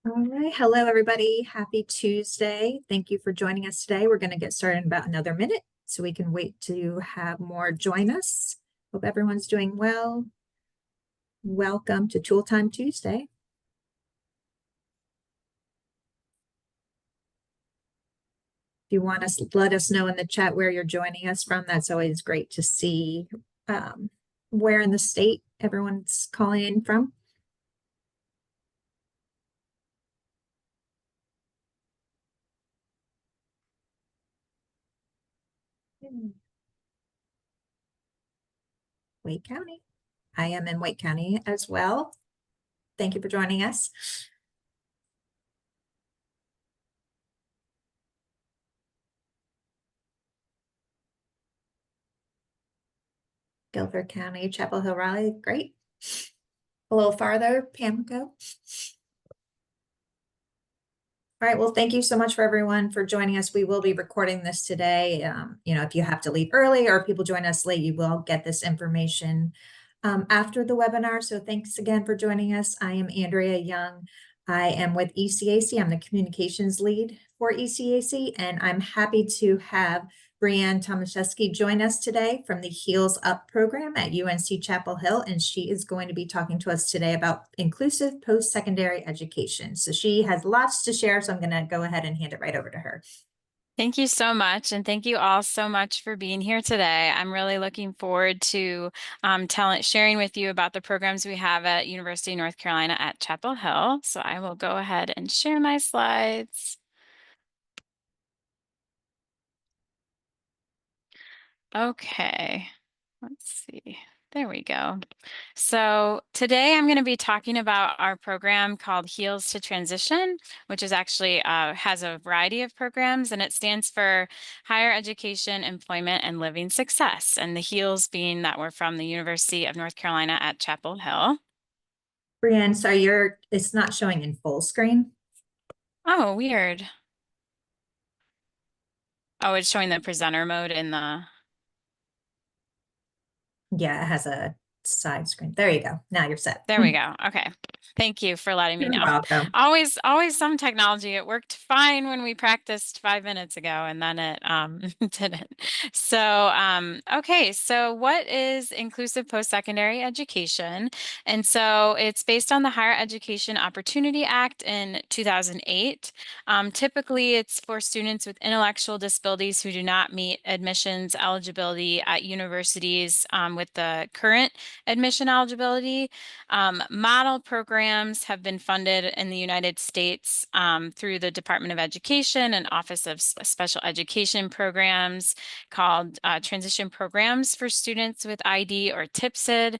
All right. Hello, everybody. Happy Tuesday. Thank you for joining us today. We're going to get started in about another minute so we can wait to have more join us. Hope everyone's doing well. Welcome to Tool Time Tuesday. If you want to let us know in the chat where you're joining us from, that's always great to see where in the state everyone's calling in from. Wake County. I am in Wake County as well. Thank you for joining us. Guilford County, Chapel Hill, Raleigh, great. A little farther, Pamlico. All right, well, thank you so much for everyone for joining us. We will be recording this today. If you have to leave early or people join us late, you will get this information after the webinar. So thanks again for joining us. I am Andrea Young. I am with ECAC. I'm the communications lead for ECAC, and I'm happy to have Brianne Tomaszewski join us today from the Heels Up program at UNC Chapel Hill, and she is going to be talking to us today about inclusive post-secondary education. So she has lots to share, so I'm going to go ahead and hand it right over to her. Thank you so much. And thank you all so much for being here today. I'm really looking forward to sharing with you about the programs we have at University of North Carolina at Chapel Hill. So I will go ahead and share my slides. Okay, let's see. There we go. So today I'm going to be talking about our program called Heels to Transition, which is actually has a variety of programs, and it stands for Higher Education, Employment, and Living Success. And the Heels being that we're from the University of North Carolina at Chapel Hill. Brianne, so it's not showing in full screen. Oh, weird. Oh, it's showing the presenter mode in the... Yeah, it has a side screen. There you go. Now you're set. There we go. Okay. Thank you for letting me You're know. welcome. Always some technology. It worked fine when we practiced 5 minutes ago, and then it didn't. So, okay. So what is inclusive post-secondary education? And so it's based on the Higher Education Opportunity Act in 2008. Typically, it's for students with intellectual disabilities who do not meet admissions eligibility at universities with the current admission eligibility. Model programs have been funded in the United States through the Department of Education and Office of Special Education Programs called Transition Programs for Students with ID or TPSID.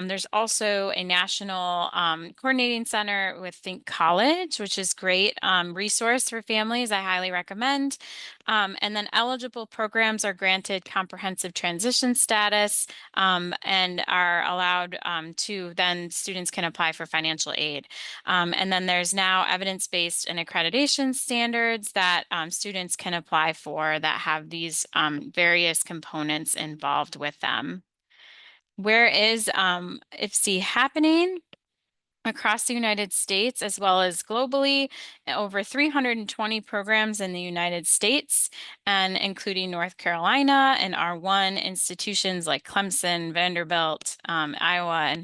There's also a national coordinating center with Think College, which is great resource for families. I highly recommend. And then eligible programs are granted comprehensive transition status and are allowed to then students can apply for financial aid. And then there's now evidence-based and accreditation standards that students can apply for that have these various components involved with them. Where is IPSE happening? Across the United States as well as globally, over 320 programs in the United States, and including North Carolina and R1 institutions like Clemson, Vanderbilt, Iowa,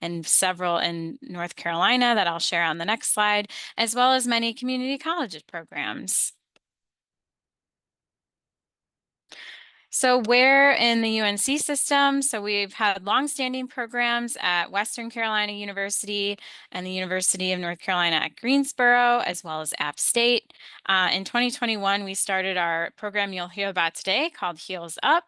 and several in North Carolina that I'll share on the next slide, as well as many community college programs. So where in the UNC system? So we've had longstanding programs at Western Carolina University and the University of North Carolina at Greensboro, as well as App State. In 2021, we started our program you'll hear about today called Heels Up,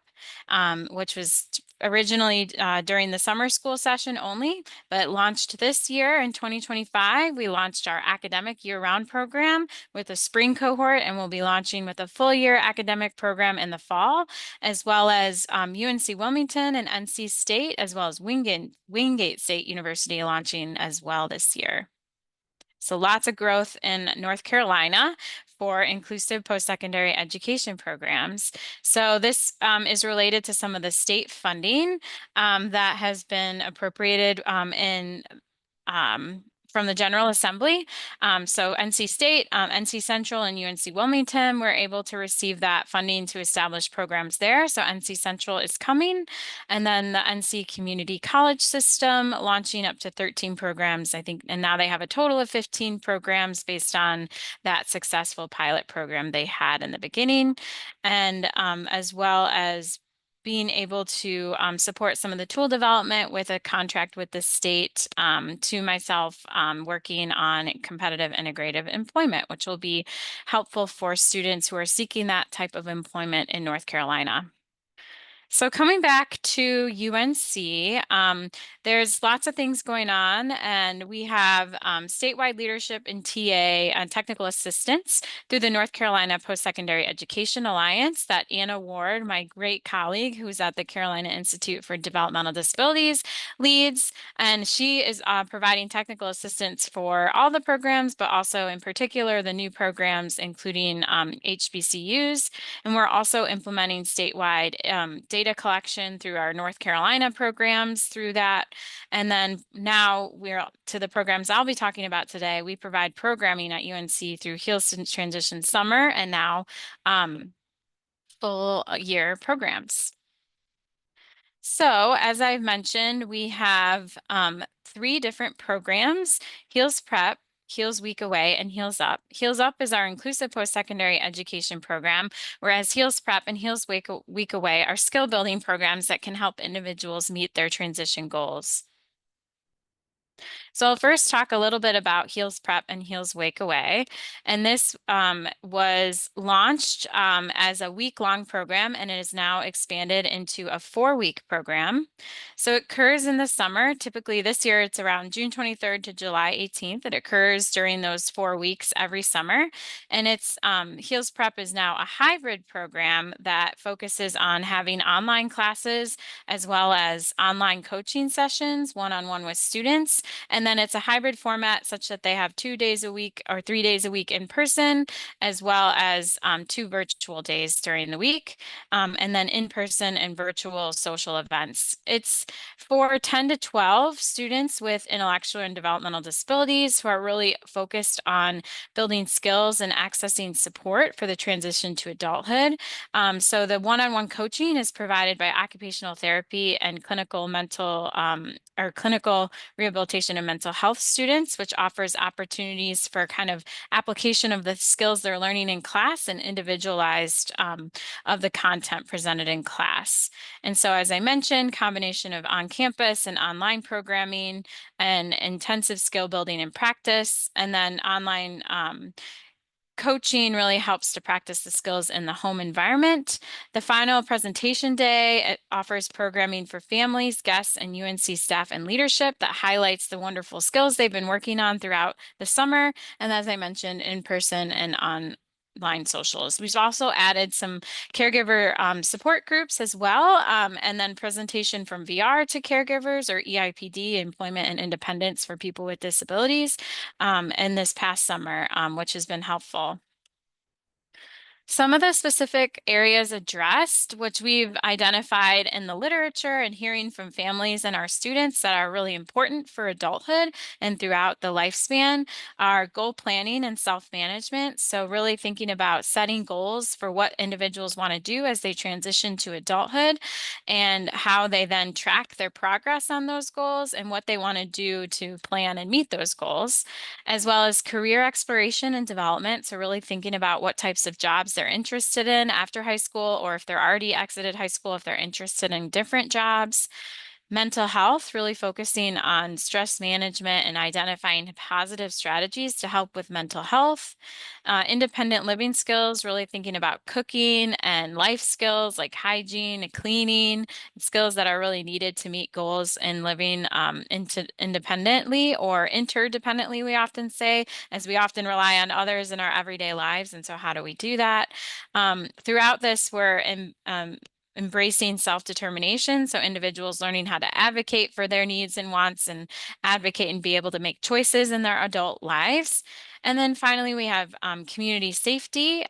which was originally during the summer school session only, but launched this year in 2025. We launched our academic year-round program with a spring cohort, and we'll be launching with a full year academic program in the fall, as well as UNC Wilmington and NC State, as well as Wingate State University launching as well this year. So lots of growth in North Carolina for inclusive post-secondary education programs. So this is related to some of the state funding that has been appropriated from the General Assembly. So NC State, NC Central, and UNC Wilmington were able to receive that funding to establish programs there. So NC Central is coming. And then the NC Community College System launching up to 13 programs, I think, and now they have a total of 15 programs based on that successful pilot program they had in the beginning. And as well as being able to support some of the tool development with a contract with the state, to myself working on competitive integrative employment, which will be helpful for students who are seeking that type of employment in North Carolina. So coming back to UNC, there's lots of things going on, and we have statewide leadership in TA and technical assistance through the North Carolina Postsecondary Education Alliance that Anna Ward, my great colleague who's at the Carolina Institute for Developmental Disabilities, leads, and she is providing technical assistance for all the programs, but also in particular the new programs, including HBCUs, and we're also implementing statewide data collection through our North Carolina programs through that. And then now we're to the programs I'll be talking about today. We provide programming at UNC through Heels Transition Summer and now full year programs. So as I've mentioned, we have 3 different programs: Heels Prep, Heels Week Away, and Heels Up. Heels Up is our inclusive post-secondary education program, whereas Heels Prep and Heels Week Away are skill building programs that can help individuals meet their transition goals. So I'll first talk a little bit about Heels Prep and Heels Wake Away. And this was launched as a week-long program, and it is now expanded into a 4-week program. So it occurs in the summer. Typically this year, it's around June 23rd to July 18th. It occurs during those 4 weeks every summer. And it's Heels Prep is now a hybrid program that focuses on having online classes as well as online coaching sessions, one-on-one with students. And then it's a hybrid format such that they have 2 days a week or 3 days a week in person, as well as 2 virtual days during the week, and then in-person and virtual social events. It's for 10 to 12 students with intellectual and developmental disabilities who are really focused on building skills and accessing support for the transition to adulthood. So the one-on-one coaching is provided by occupational therapy and clinical clinical rehabilitation and mental health students, which offers opportunities for kind of application of the skills they're learning in class and individualized of the content presented in class. And so, as I mentioned, combination of on-campus and online programming and intensive skill building and practice, and then online coaching really helps to practice the skills in the home environment. The final presentation day, it offers programming for families, guests, and UNC staff and leadership that highlights the wonderful skills they've been working on throughout the summer. And as I mentioned, in person and online socials. We've also added some caregiver support groups as well, and then presentation from VR to caregivers, or EIPD, Employment and Independence for People with Disabilities, in this past summer, which has been helpful. Some of the specific areas addressed, which we've identified in the literature and hearing from families and our students that are really important for adulthood and throughout the lifespan, are goal planning and self-management. So really thinking about setting goals for what individuals want to do as they transition to adulthood, and how they then track their progress on those goals and what they want to do to plan and meet those goals, as well as career exploration and development. So really thinking about what types of jobs they're interested in after high school, or if they're already exited high school, if they're interested in different jobs. Mental health, really focusing on stress management and identifying positive strategies to help with mental health. Independent living skills, really thinking about cooking and life skills like hygiene and cleaning, skills that are really needed to meet goals in living independently or interdependently, we often say, as we often rely on others in our everyday lives. And so how do we do that? Throughout this, we're embracing self-determination, so individuals learning how to advocate for their needs and wants and advocate and be able to make choices in their adult lives. And then finally, we have community safety.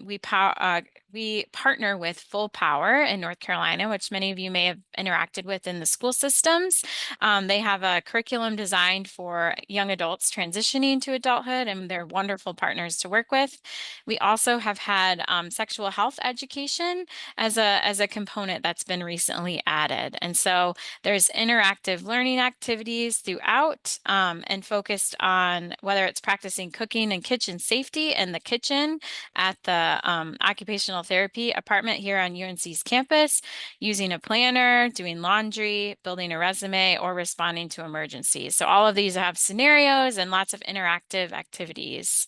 We we partner with Full Power in North Carolina, which many of you may have interacted with in the school systems. They have a curriculum designed for young adults transitioning to adulthood, and they're wonderful partners to work with. We also have had sexual health education as a component that's been recently added. And so there's interactive learning activities throughout and focused on whether it's practicing cooking and kitchen safety in the kitchen at the occupational therapy apartment here on UNC's campus, using a planner, doing laundry, building a resume, or responding to emergencies. So all of these have scenarios and lots of interactive activities.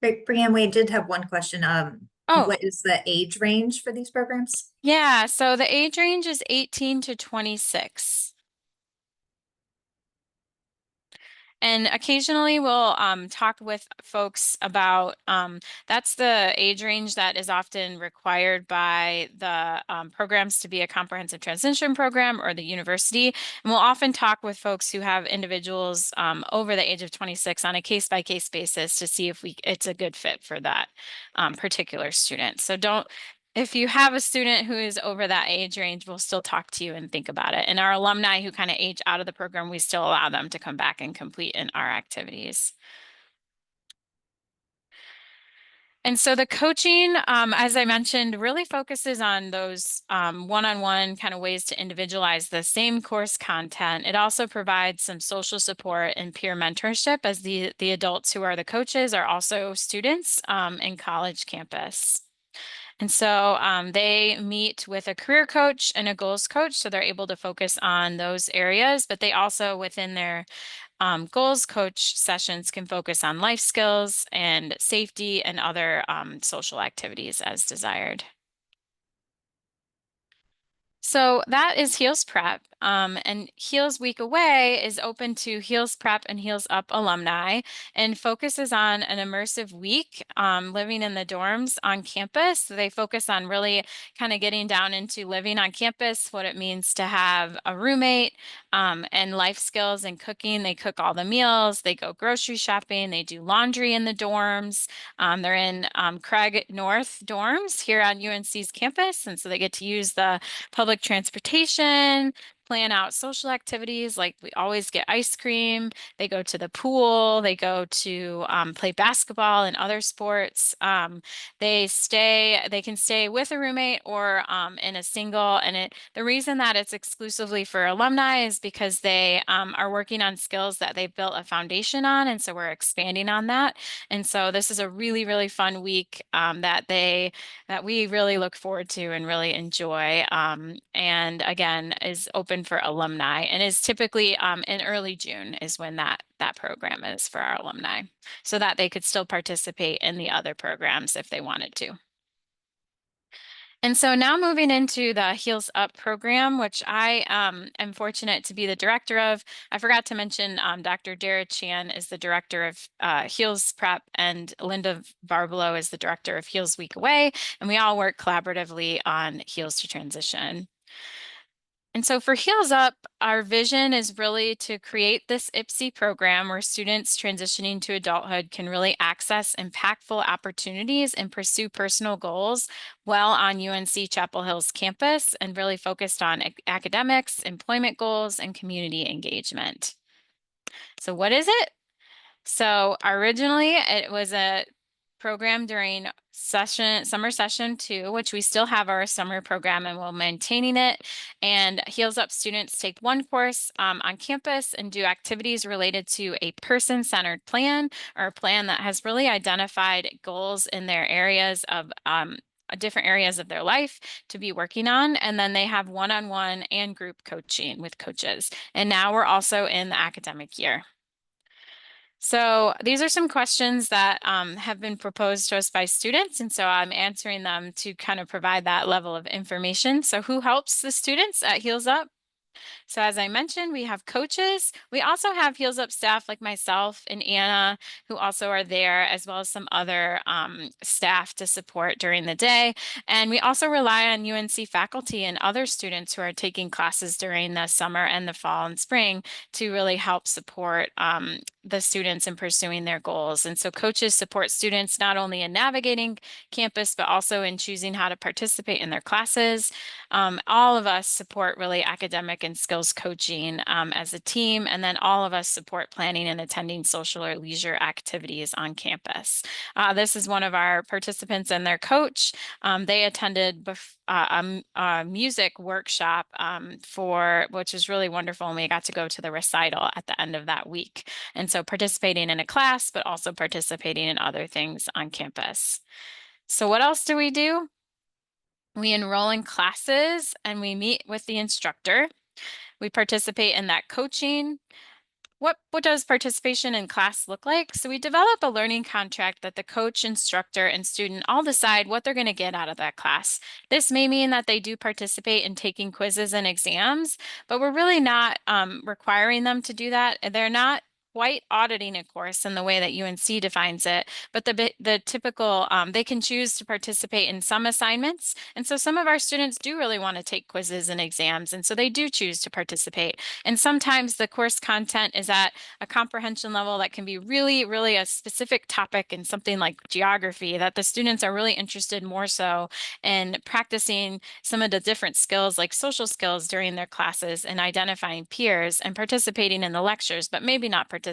Great, Brianne, we did have one question. Oh, What is the age range for these programs? yeah. So the age range is 18 to 26. And occasionally we'll talk with folks about that's the age range that is often required by the programs to be a comprehensive transition program or the university. And we'll often talk with folks who have individuals over the age of 26 on a case-by-case basis to see if it's a good fit for that particular student. So if you have a student who is over that age range, we'll still talk to you and think about it. And our alumni who kind of age out of the program, we still allow them to come back and complete in our activities. And so the coaching, as I mentioned, really focuses on those one-on-one kind of ways to individualize the same course content. It also provides some social support and peer mentorship, as the adults who are the coaches are also students in college campus. And so they meet with a career coach and a goals coach, so they're able to focus on those areas, but they also, within their goals coach sessions, can focus on life skills and safety and other social activities as desired. So that is Heels Prep. And Heels Week Away is open to Heels Prep and Heels Up alumni and focuses on an immersive week living in the dorms on campus. So they focus on really kind of getting down into living on campus, what it means to have a roommate, and life skills and cooking. They cook all the meals, they go grocery shopping, they do laundry in the dorms. They're in Craig North dorms here on UNC's campus. And so they get to use the public transportation, plan out social activities, like we always get ice cream. They go to the pool, they go to play basketball and other sports. They can stay with a roommate or in a single. And the reason that it's exclusively for alumni is because they are working on skills that they built a foundation on. And so we're expanding on that. And so this is a really, really fun week that we really look forward to and really enjoy. And again, is open for alumni and is typically in early June is when that program is for our alumni, so that they could still participate in the other programs if they wanted to. And so now moving into the Heels Up program, which I am fortunate to be the director of. I forgot to mention Dr. Dara Chan is the director of Heels Prep, and Linda Barbalo is the director of Heels Week Away. And we all work collaboratively on Heels to Transition. And so for Heels Up, our vision is really to create this IPSE program where students transitioning to adulthood can really access impactful opportunities and pursue personal goals while on UNC Chapel Hill's campus, and really focused on academics, employment goals, and community engagement. So what is it? So originally it was a program during summer session 2, which we still have our summer program and we're maintaining it. And Heels Up students take one course on campus and do activities related to a person-centered plan, or a plan that has really identified goals in their areas of different areas of their life to be working on. And then they have one-on-one and group coaching with coaches. And now we're also in the academic year. So these are some questions that have been proposed to us by students, and so I'm answering them to kind of provide that level of information. So who helps the students at Heels Up? So as I mentioned, we have coaches. We also have Heels Up staff like myself and Anna, who also are there, as well as some other staff to support during the day. And we also rely on UNC faculty and other students who are taking classes during the summer and the fall and spring to really help support the students in pursuing their goals. And so coaches support students not only in navigating campus, but also in choosing how to participate in their classes. All of us support really academic and skills coaching as a team, and then all of us support planning and attending social or leisure activities on campus. This is one of our participants and their coach. They attended a music workshop which was really wonderful, and we got to go to the recital at the end of that week. And so participating in a class, but also participating in other things on campus. So what else do? We enroll in classes and we meet with the instructor. We participate in that coaching. What does participation in class look like? So we develop a learning contract that the coach, instructor, and student all decide what they're going to get out of that class. This may mean that they do participate in taking quizzes and exams, but we're really not requiring them to do that. They're not quite auditing a course in the way that UNC defines it, but the typical, they can choose to participate in some assignments. And so some of our students do really want to take quizzes and exams, and so they do choose to participate. And sometimes the course content is at a comprehension level that can be really, really a specific topic in something like geography that the students are really interested more so in practicing some of the different skills like social skills during their classes and identifying peers and participating in the lectures, but maybe not participating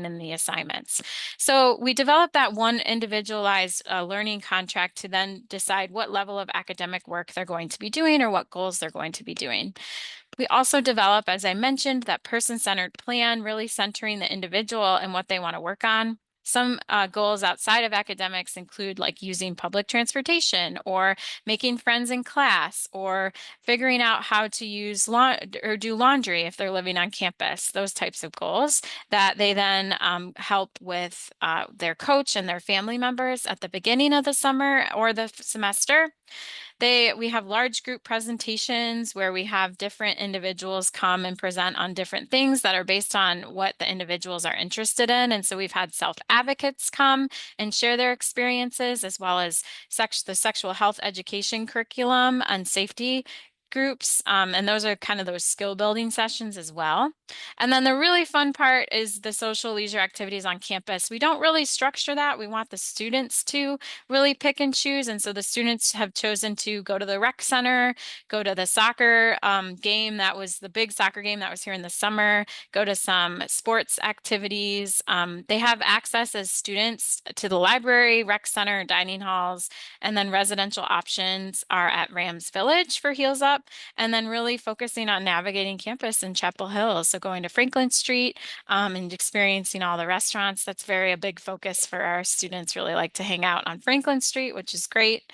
in the assignments. So we developed that one individualized learning contract to then decide what level of academic work they're going to be doing or what goals they're going to be doing. We also develop, as I mentioned, that person-centered plan, really centering the individual and what they want to work on. Some goals outside of academics include like using public transportation or making friends in class or figuring out how to use or do laundry if they're living on campus, those types of goals that they then help with their coach and their family members at the beginning of the summer or the semester. We have large group presentations where we have different individuals come and present on different things that are based on what the individuals are interested in. And so we've had self-advocates come and share their experiences, as well as the sexual health education curriculum and safety groups. And those are kind of those skill building sessions as well. And then the really fun part is the social leisure activities on campus. We don't really structure that. We want the students to really pick and choose. And so the students have chosen to go to the rec center, go to the soccer game. That was the big soccer game that was here in the summer, go to some sports activities. They have access as students to the library, rec center, dining halls, and then residential options are at Rams Village for Heels Up, and then really focusing on navigating campus in Chapel Hill. So going to Franklin Street and experiencing all the restaurants. That's a big focus for our students, really like to hang out on Franklin Street, which is great.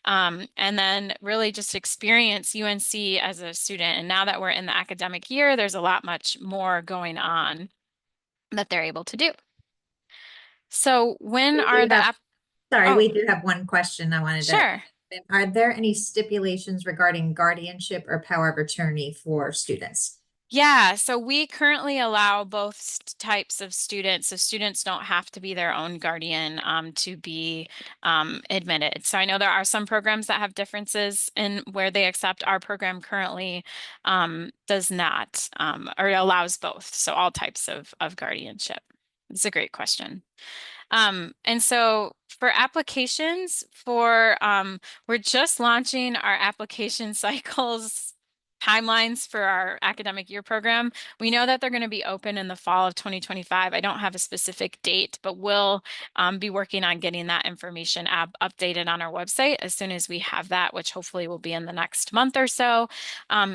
And then really just experience UNC as a student. And now that we're in the academic year, there's a lot much more going on that they're able to do. So when are the Sorry, Oh, we do have one question I wanted to. sure. Are there any stipulations regarding guardianship or power of attorney for students? Yeah, so we currently allow both types of students. So students don't have to be their own guardian to be admitted. So I know there are some programs that have differences in where they accept. Our program currently does not or allows both. So all types of guardianship. It's a great question. And so for applications we're just launching our application cycles timelines for our academic year program. We know that they're going to be open in the fall of 2025. I don't have a specific date, but we'll be working on getting that information updated on our website as soon as we have that, which hopefully will be in the next month or so.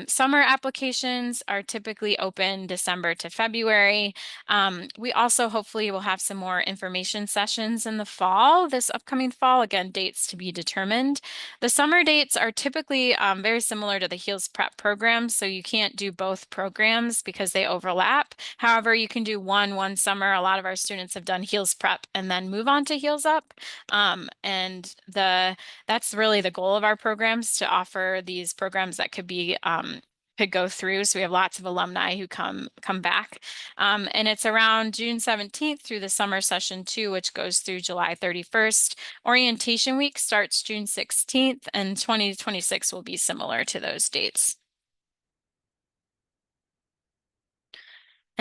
Summer applications are typically open December to February. We also hopefully will have some more information sessions in the fall, this upcoming fall, again, dates to be determined. The summer dates are typically very similar to the Heels Prep program, so you can't do both programs because they overlap. However, you can do one summer. A lot of our students have done Heels Prep and then move on to Heels Up. And that's really the goal of our programs, to offer these programs that could go through. So we have lots of alumni who come back. And it's around June 17th through the summer session 2, which goes through July 31st. Orientation week starts June 16th, and 2026 will be similar to those dates.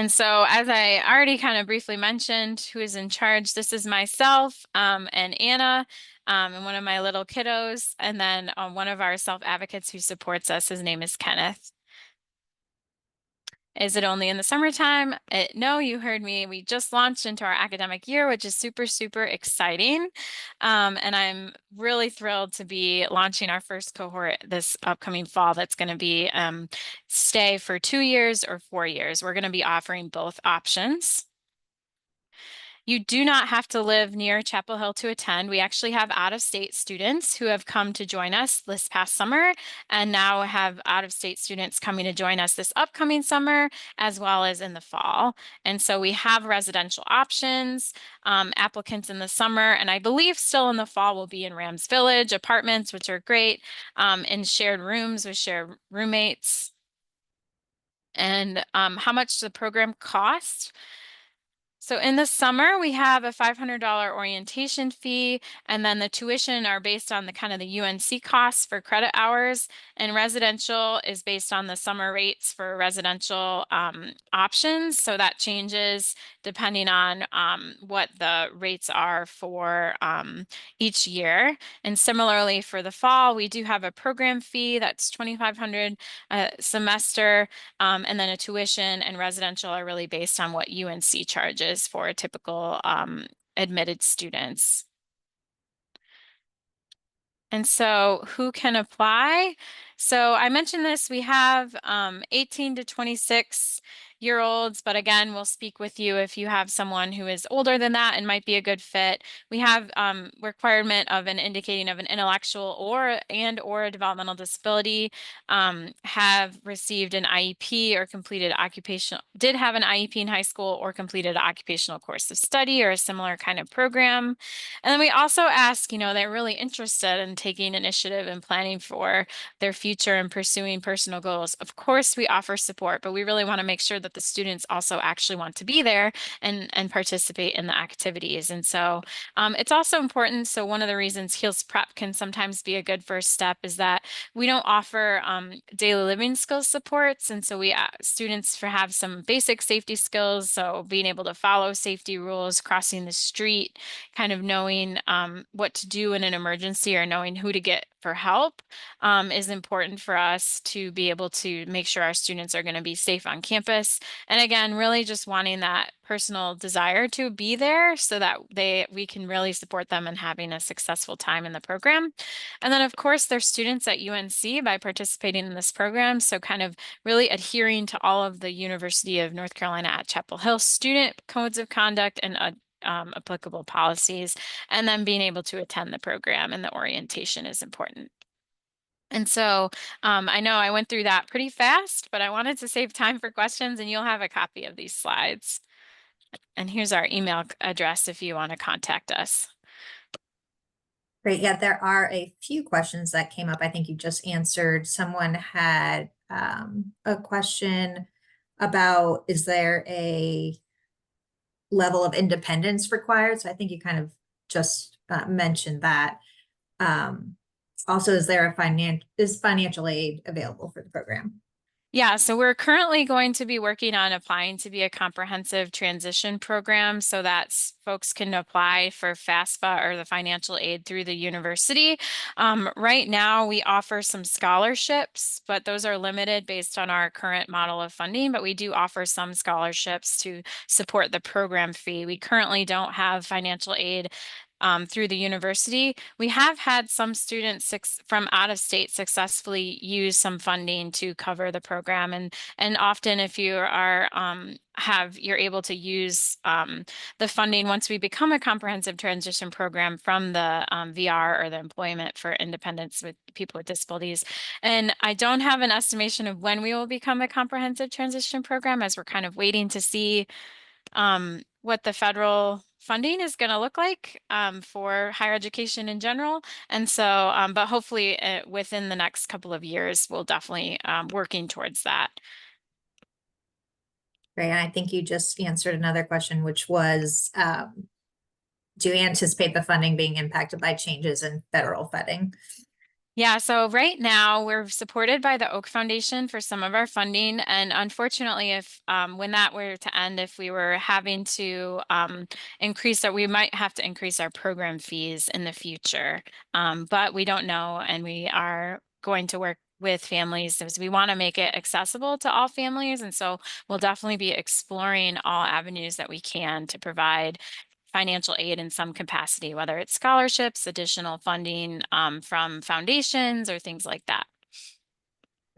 And so, as I already kind of briefly mentioned, who is in charge, this is myself and Anna and one of my little kiddos, and then one of our self-advocates who supports us. His name is Kenneth. Is it only in the summertime? No, you heard me. We just launched into our academic year, which is super, super exciting. And I'm really thrilled to be launching our first cohort this upcoming fall. That's going to be stay for 2 years or 4 years. We're going to be offering both options. You do not have to live near Chapel Hill to attend. We actually have out-of-state students who have come to join us this past summer, and now have out-of-state students coming to join us this upcoming summer, as well as in the fall. And so we have residential options, applicants in the summer, and I believe still in the fall will be in Rams Village apartments, which are great, in shared rooms with shared roommates. And how much the program costs? So in the summer, we have a $500 orientation fee, and then the tuition are based on the kind of the UNC costs for credit hours, and residential is based on the summer rates for residential options. So that changes depending on what the rates are for each year. And similarly for the fall, we do have a program fee that's $2,500 a semester, and then a tuition and residential are really based on what UNC charges for typical admitted students. And so who can apply? So I mentioned this, we have 18 to 26-year-olds, but again, we'll speak with you if you have someone who is older than that and might be a good fit. We have requirement of an indicating of an intellectual or a developmental disability, have received an IEP or completed did have an IEP in high school or completed an occupational course of study or a similar kind of program. And then we also ask, they're really interested in taking initiative and planning for their future and pursuing personal goals. Of course, we offer support, but we really want to make sure that the students also actually want to be there and participate in the activities. And so it's also important. So one of the reasons Heals Prep can sometimes be a good first step is that we don't offer daily living skills supports. And so we students have some basic safety skills. So being able to follow safety rules, crossing the street, kind of knowing what to do in an emergency or knowing who to get for help is important for us to be able to make sure our students are going to be safe on campus. And again, really just wanting that personal desire to be there so that we can really support them in having a successful time in the program. And then of course, they're students at UNC by participating in this program. So kind of really adhering to all of the University of North Carolina at Chapel Hill student codes of conduct and applicable policies, and then being able to attend the program and the orientation is important. And so I know I went through that pretty fast, but I wanted to save time for questions, and you'll have a copy of these slides. And here's our email address if you want to contact us. Great. Yeah, there are a few questions that came up. I think you just answered. Someone had a question about, is there a level of independence required? So I think you kind of just mentioned that. Also, is there is financial aid available for the program? Yeah, so we're currently going to be working on applying to be a comprehensive transition program so that folks can apply for FAFSA or the financial aid through the university. Right now, we offer some scholarships, but those are limited based on our current model of funding, but we do offer some scholarships to support the program fee. We currently don't have financial aid through the university. We have had some students from out of state successfully use some funding to cover the program, and often if you are you're able to use the funding once we become a comprehensive transition program from the VR or the Employment for Independence with People with Disabilities. And I don't have an estimation of when we will become a comprehensive transition program, as we're kind of waiting to see what the federal funding is going to look like for higher education in general. And so, but hopefully within the next couple of years, we'll definitely working towards that. Great. And I think you just answered another question, which was, do you anticipate the funding being impacted by changes in federal funding? Yeah, so right now we're supported by the Oak Foundation for some of our funding, and unfortunately, if when that were to end, if we were having to increase that, we might have to increase our program fees in the future. But we don't know, and we are going to work with families because we want to make it accessible to all families, and so we'll definitely be exploring all avenues that we can to provide financial aid in some capacity, whether it's scholarships, additional funding from foundations, or things like that.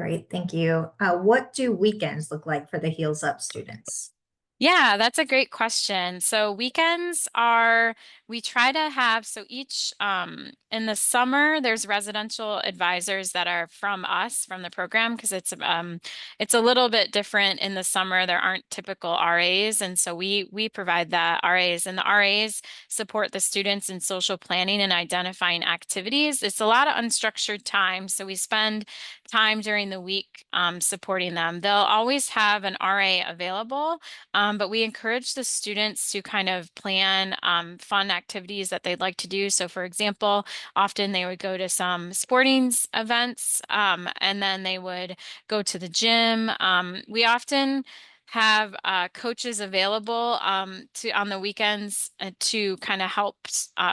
Great, thank you. What do weekends look like for the Heels Up students? Yeah, that's a great question. So weekends are, we try to have, so each, in the summer, there's residential advisors that are from us, from the program, because it's a little bit different in the summer. There aren't typical RAs. And so we provide the RAs, and the RAs support the students in social planning and identifying activities. It's a lot of unstructured time. So we spend time during the week supporting them. They'll always have an RA available, but we encourage the students to kind of plan fun activities that they'd like to do. So for example, often they would go to some sporting events, and then they would go to the gym. We often have coaches available to on the weekends to kind of help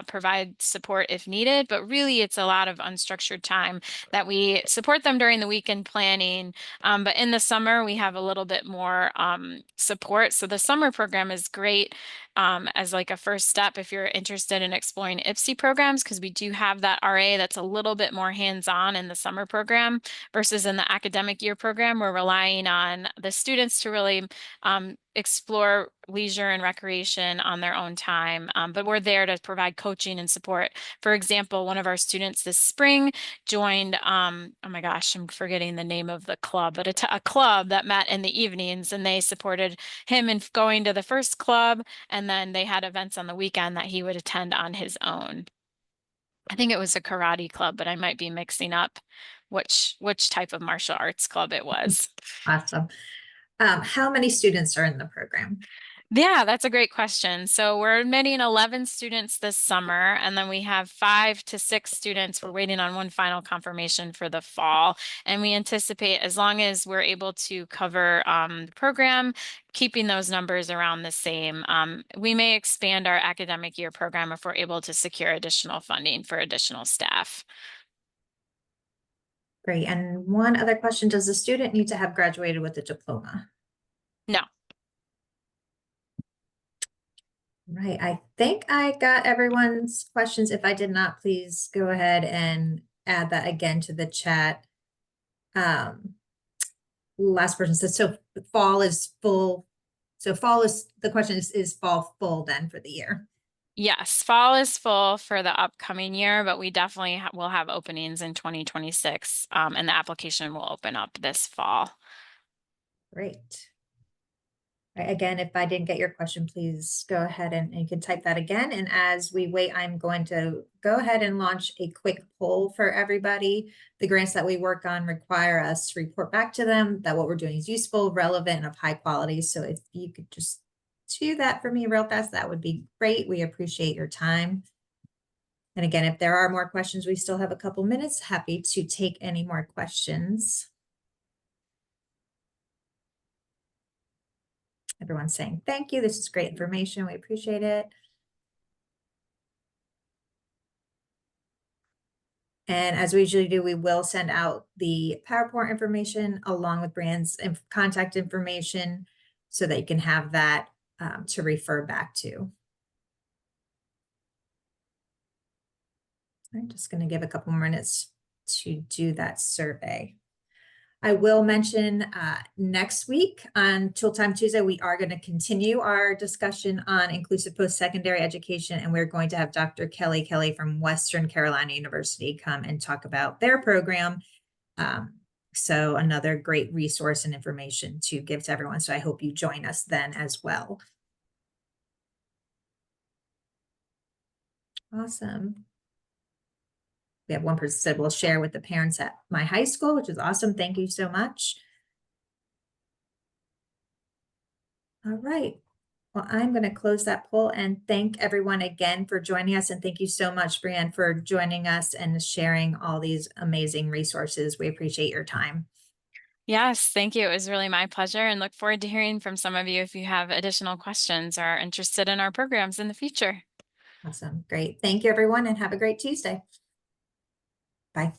provide support if needed, but really it's a lot of unstructured time that we support them during the weekend planning. But in the summer, we have a little bit more support. So the summer program is great as like a first step if you're interested in exploring IPSE programs, because we do have that RA that's a little bit more hands-on in the summer program versus in the academic year program. We're relying on the students to really explore leisure and recreation on their own time. But we're there to provide coaching and support. For example, one of our students this spring joined, oh my gosh, I'm forgetting the name of the club, but a club that met in the evenings, and they supported him in going to the first club. And then they had events on the weekend that he would attend on his own. I think it was a karate club, but I might be mixing up which type of martial arts club it was. Awesome. How many students are in the program? Yeah, that's a great question. So we're admitting 11 students this summer, and then we have 5 to 6 students. We're waiting on one final confirmation for the fall. And we anticipate, as long as we're able to cover the program, keeping those numbers around the same. We may expand our academic year program if we're able to secure additional funding for additional staff. Great. And one other question, does the student need to have graduated with a diploma? No. Right. I think I got everyone's questions. If I did not, please go ahead and add that again to the chat. Last person says, so fall is full. So fall is, the question is fall full then for the year? Yes, fall is full for the upcoming year, but we definitely will have openings in 2026, and the application will open up this fall. Great. Right, again, if I didn't get your question, please go ahead and you can type that again. And as we wait, I'm going to go ahead and launch a quick poll for everybody. The grants that we work on require us to report back to them that what we're doing is useful, relevant, and of high quality. So if you could just do that for me real fast, that would be great. We appreciate your time. And again, if there are more questions, we still have a couple minutes. Happy to take any more questions. Everyone's saying thank you. This is great information. We appreciate it. And as we usually do, we will send out the PowerPoint information along with Brianne's contact information so that you can have that to refer back to. I'm just going to give a couple more minutes to do that survey. I will mention next week on Tool Time Tuesday, we are going to continue our discussion on inclusive post-secondary education, and we're going to have Dr. Kelly from Western Carolina University come and talk about their program. So another great resource and information to give to everyone. So I hope you join us then as well. Awesome. We have one person said we'll share with the parents at my high school, which is awesome. Thank you so much. All right. Well, I'm going to close that poll and thank everyone again for joining us. And thank you so much, Brianne, for joining us and sharing all these amazing resources. We appreciate your time. Yes, thank you. It was really my pleasure, and look forward to hearing from some of you if you have additional questions or are interested in our programs in the future. Awesome. Great. Thank you, everyone, and have a great Tuesday. Bye.